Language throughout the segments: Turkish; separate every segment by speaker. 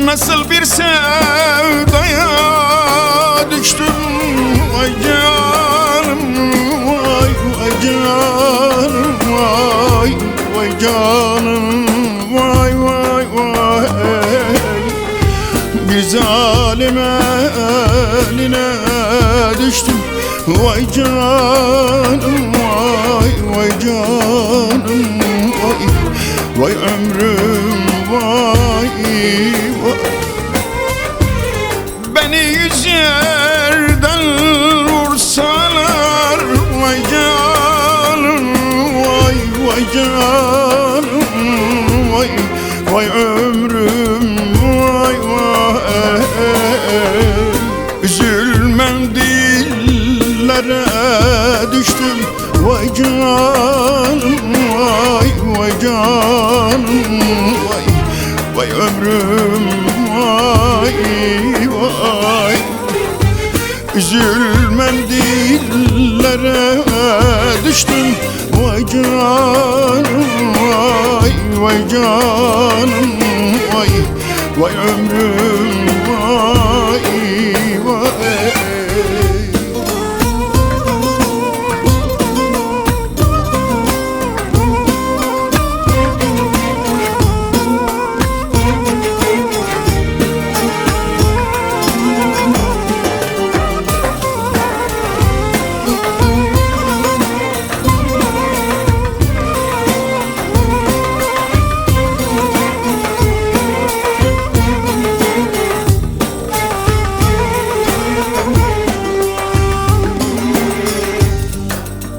Speaker 1: Nasıl bir sevdaya düştüm vay canım, vay vay canım, vay vay canım, vay vay vay. Bir zalim eline düştüm vay canım, vay vay canım, vay vay ömrüm, vay vay. Beni 100 yerden vursalar vay canım, vay vay canım, vay vay ömrüm, vay vay. Üzülmem dillere düştüm vay canım, vay vay canım, vay vay ömrüm, vay vay. Üzülmem dillere düştüm vay canım, vay vay canım, vay vay ömrüm, vay vay.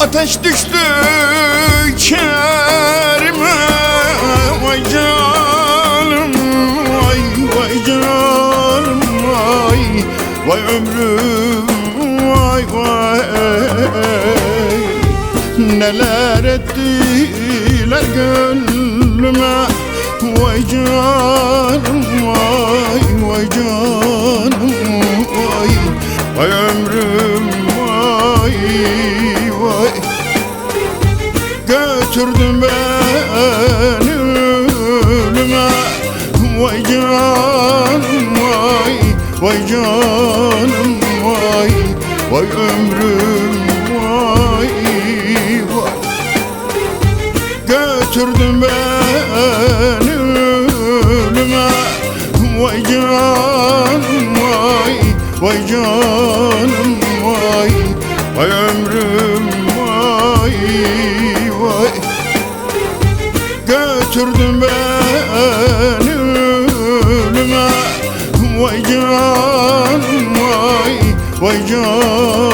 Speaker 1: Ateş düştü içerime vay canım, vay vay canım, vay vay ömrüm, vay vay. Neler ettiler gönlüme vay canım, vay vay canım, vay vay ömrüm, vay vay. Götürdün beni ölüme vay canım, vay vay canım, vay vay ömrüm, vay vay. Götürdün beni ölüme vay canım, vay vay canım, vay vay ömrüm, vay vay. Götürdün beni ölüme vay canım, vay vay canım.